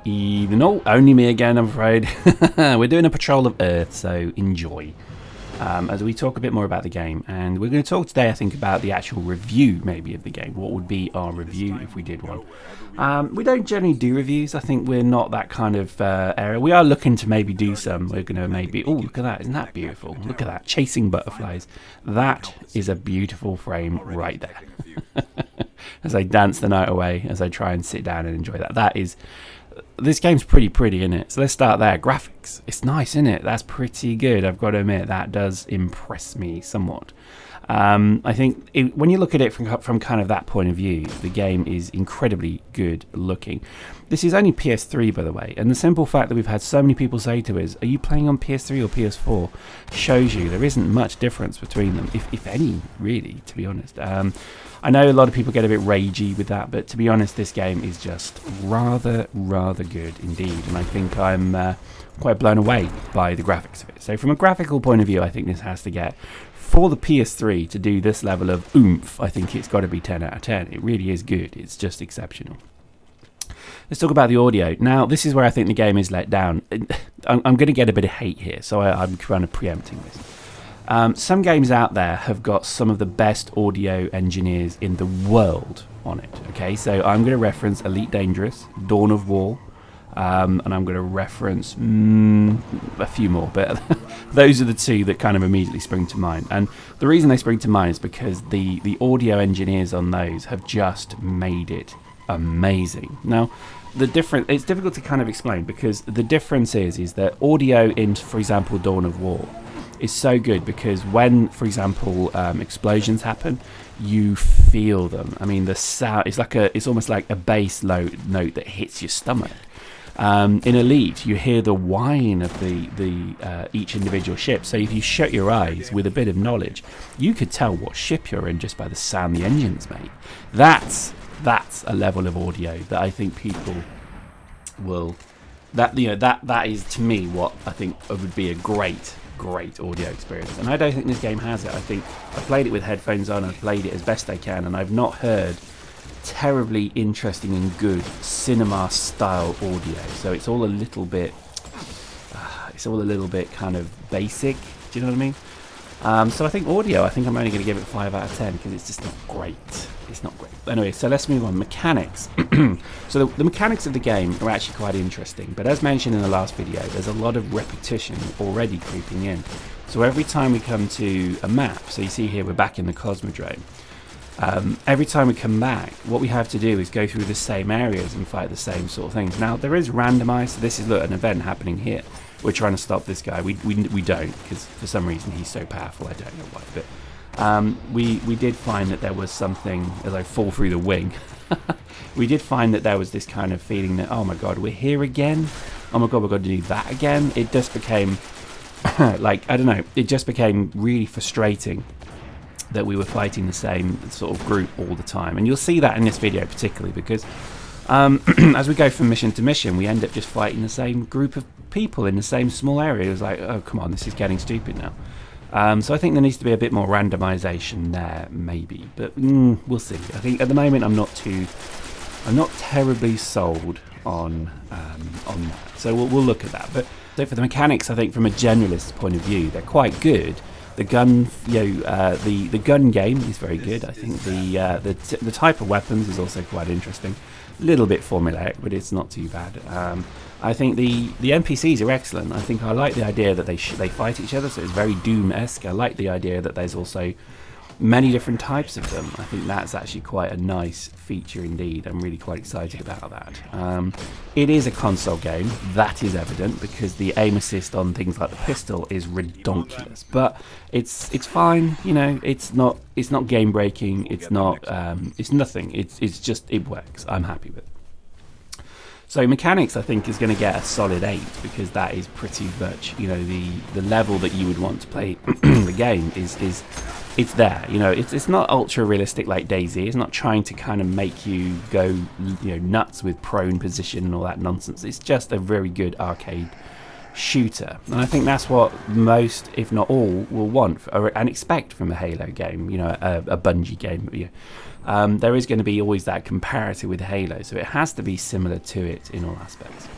No, only me again, I'm afraid. We're doing a patrol of Earth, so enjoy. As we talk a bit more about the game, and we're going to talk today, I think, about the actual review, maybe, of the game. What would be our review if we did one? We don't generally do reviews. I think we're not that kind of area. We are looking to maybe do some. We're going to maybe... Oh, look at that. Isn't that beautiful? Look at that. Chasing butterflies. That is a beautiful frame right there. As I dance the night away, as I try and sit down and enjoy that. That is... This game's pretty, isn't it? So let's start there. Graphics. It's nice, isn't it? That's pretty good. I've got to admit, that does impress me somewhat. I think when you look at it from kind of that point of view, the game is incredibly good looking. This is only PS3, by the way, and the simple fact that we've had so many people say to us, are you playing on PS3 or PS4, shows you there isn't much difference between them, if any, really, to be honest. I know a lot of people get a bit ragey with that, but to be honest, this game is just rather good indeed, and I think I'm quite blown away by the graphics of it. So from a graphical point of view, I think this has to get, for the PS3 to do this level of oomph, I think it's got to be 10 out of 10. It really is good. It's just exceptional. Let's talk about the audio. Now, this is where I think the game is let down. I'm going to get a bit of hate here, so I'm kind of preempting this. Some games out there have got some of the best audio engineers in the world on it. Okay, so I'm going to reference Elite Dangerous, Dawn of War, and I'm going to reference a few more, but those are the two that kind of immediately spring to mind. And the reason they spring to mind is because the audio engineers on those have just made it amazing. Now, it's difficult to kind of explain, because the difference is that audio in, for example, Dawn of War is so good because when, for example, explosions happen, you feel them. I mean, the sound, it's almost like a bass note that hits your stomach. In Elite, you hear the whine of each individual ship. So if you shut your eyes with a bit of knowledge, you could tell what ship you're in just by the sound the engines make. That's a level of audio that I think people will. That is to me what I think would be a great audio experience, and I don't think this game has it. I think I played it with headphones on, I've played it as best I can, and I've not heard terribly interesting and good cinema style audio. So it's all a little bit kind of basic. Do you know what I mean? So I think audio, I'm only going to give it 5 out of 10 because it's just not great. It's not great. Anyway, so let's move on. Mechanics. So the mechanics of the game are actually quite interesting, but as mentioned in the last video, there's a lot of repetition already creeping in. So every time we come to a map, so you see here we're back in the Cosmodrome, every time we come back, what we have to do is go through the same areas and fight the same sort of things. Now, there is randomized, so this is, look, an event happening here. We're trying to stop this guy. We don't, because for some reason he's so powerful, I don't know why, but we did find that there was something, as I fall through the wing, we did find that there was this kind of feeling that, oh my god, we're here again? Oh my god, we've got to do that again? It just became, like, I don't know, it just became really frustrating that we were fighting the same sort of group all the time. And you'll see that in this video particularly, because as we go from mission to mission, we end up just fighting the same group of people in the same small area. It was like, oh, come on, this is getting stupid now. So I think there needs to be a bit more randomization there, maybe, but we'll see. I think at the moment I'm not terribly sold on that. So we'll look at that. But so for the mechanics, I think from a generalist point of view, they're quite good. The gun, the gun game is very good. I think the type of weapons is also quite interesting. A little bit formulaic, but it's not too bad. I think the NPCs are excellent. I think I like the idea that they fight each other, so it's very Doom-esque. I like the idea that there's also many different types of them. I think that's actually quite a nice feature indeed. I'm really quite excited about that. It is a console game, that is evident, because the aim assist on things like the pistol is redonkulous, but it's fine. You know, it's not game breaking. It's not. It's nothing. It's just, it works. I'm happy with it. So mechanics, I think, is going to get a solid 8, because that is pretty much, you know, the level that you would want to play the game is it's there. You know, it's not ultra realistic like DayZ. It's not trying to kind of make you go, you know, nuts with prone position and all that nonsense. It's just a very good arcade shooter, and I think that's what most, if not all, will want and expect from a Halo game, you know, a Bungie game. There is going to be always that comparator with Halo, so it has to be similar to it in all aspects.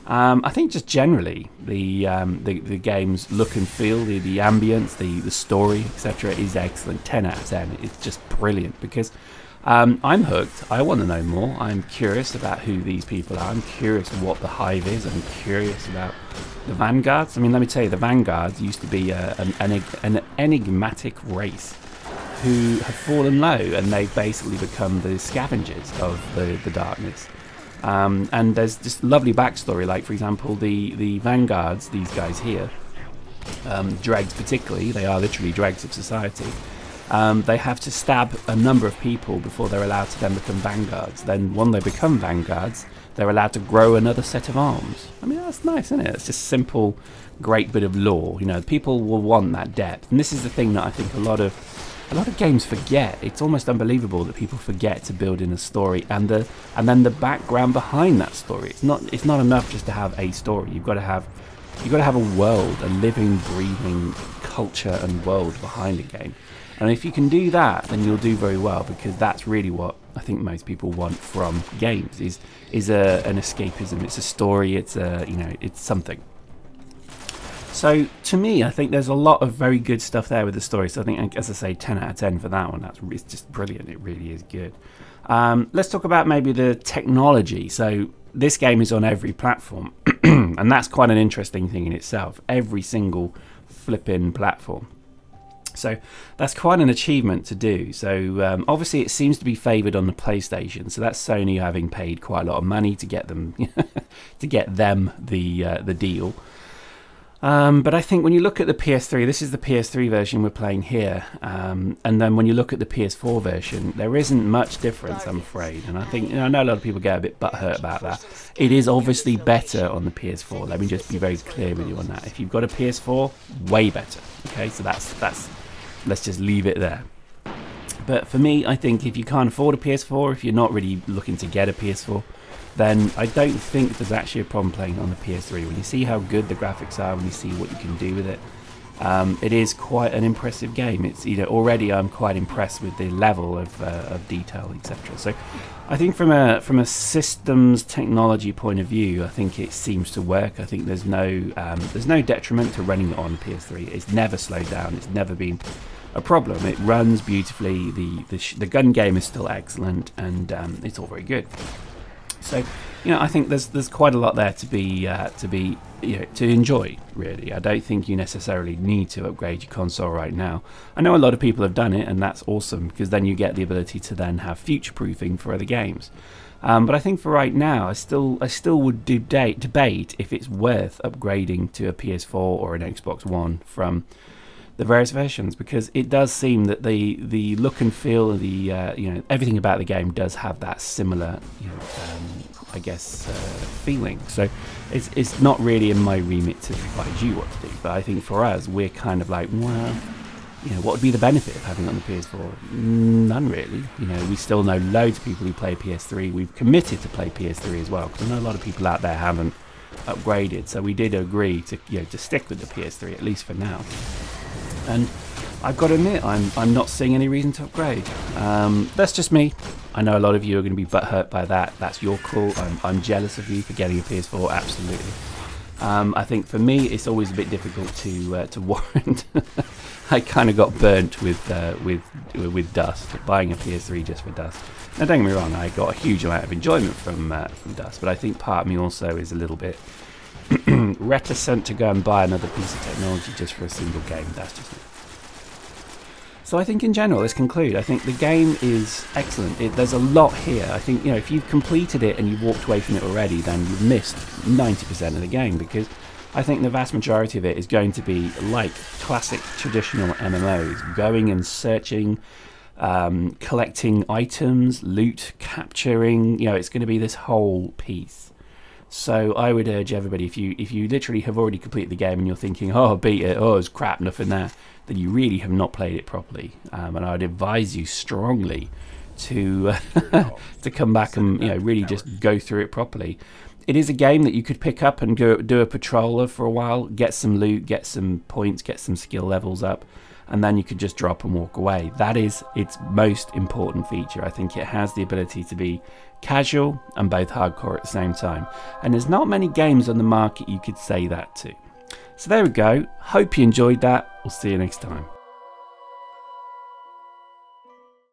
I think just generally the game's look and feel, the ambience, the story, etc. is excellent. 10 out of 10. It's just brilliant because I'm hooked. I want to know more. I'm curious about who these people are. I'm curious what the Hive is. I'm curious about the Vanguards. I mean, let me tell you, the Vanguards used to be an enigmatic race who have fallen low, and they've basically become the scavengers of the darkness. And there's just lovely backstory, like for example the Vanguards, these guys here, dregs particularly, they are literally dregs of society. They have to stab a number of people before they're allowed to then become Vanguards. Then when they become Vanguards, they're allowed to grow another set of arms. I mean, that's nice, isn't it? It's just simple, great bit of lore. You know, people will want that depth, and this is the thing that I think a lot of games forget. It's almost unbelievable that people forget to build in a story and then the background behind that story. It's not enough just to have a story. You've got to have a world, a living, breathing culture and world behind a game. And if you can do that, then you'll do very well, because that's really what I think most people want from games is an escapism. It's a story. It's it's something. So to me, I think there's a lot of very good stuff there with the story. So I think, as I say, 10 out of 10 for that one. It's just brilliant. It really is good. Let's talk about maybe the technology. So this game is on every platform, and that's quite an interesting thing in itself. Every single flipping platform. So that's quite an achievement to do. So obviously it seems to be favoured on the PlayStation. So that's Sony having paid quite a lot of money to get them the deal. But I think when you look at the PS3, this is the PS3 version we're playing here, and then when you look at the PS4 version, there isn't much difference, I'm afraid. And I think, I know a lot of people get a bit butthurt about that. It is obviously better on the PS4. Let me just be very clear with you on that. If you've got a PS4, way better. Okay, so that's let's just leave it there. But for me, I think if you can't afford a PS4, if you're not really looking to get a PS4, then I don't think there's actually a problem playing on the PS3. When you see how good the graphics are, when you see what you can do with it, it is quite an impressive game. It's, already I'm quite impressed with the level of detail, etc. So I think from a systems technology point of view, I think it seems to work. I think there's no detriment to running it on PS3. It's never slowed down. It's never been a problem. It runs beautifully. The gun game is still excellent, and it's all very good. So, I think there's quite a lot there to enjoy, really. I don't think you necessarily need to upgrade your console right now. I know a lot of people have done it, and that's awesome, because then you get the ability to then have future-proofing for other games. But I think for right now, I still would debate if it's worth upgrading to a PS4 or an Xbox One from the various versions, because it does seem that the look and feel of the everything about the game does have that similar I guess feeling. So it's not really in my remit to advise you what to do, but I think for us, we're kind of like, well, what would be the benefit of having it on the PS4? None really. We still know loads of people who play PS3. We've committed to play PS3 as well, because I know a lot of people out there haven't upgraded, so we did agree to stick with the PS3 at least for now. And I've got to admit, I'm not seeing any reason to upgrade. That's just me. I know a lot of you are going to be butthurt by that. That's your call. I'm jealous of you for getting a PS4, absolutely. I think for me, it's always a bit difficult to warrant. I kind of got burnt with Dust, buying a PS3 just for Dust. Now, don't get me wrong, I got a huge amount of enjoyment from Dust, but I think part of me also is a little bit reticent to go and buy another piece of technology just for a single game. That's just me. So I think in general, let's conclude. I think the game is excellent. There's a lot here. I think, if you've completed it and you've walked away from it already, then you've missed 90% of the game, because I think the vast majority of it is going to be like classic traditional MMOs, going and searching, collecting items, loot, capturing. It's going to be this whole piece. So I would urge everybody, if you literally have already completed the game and you're thinking, oh, beat it, oh, it's crap, nothing there, then you really have not played it properly. And I would advise you strongly to to come back and really just go through it properly. It is a game that you could pick up and go do a patrol of for a while, get some loot, get some points, get some skill levels up, and then you could just drop and walk away. That is its most important feature. I think it has the ability to be casual and both hardcore at the same time. And there's not many games on the market you could say that to. So there we go. Hope you enjoyed that. We'll see you next time.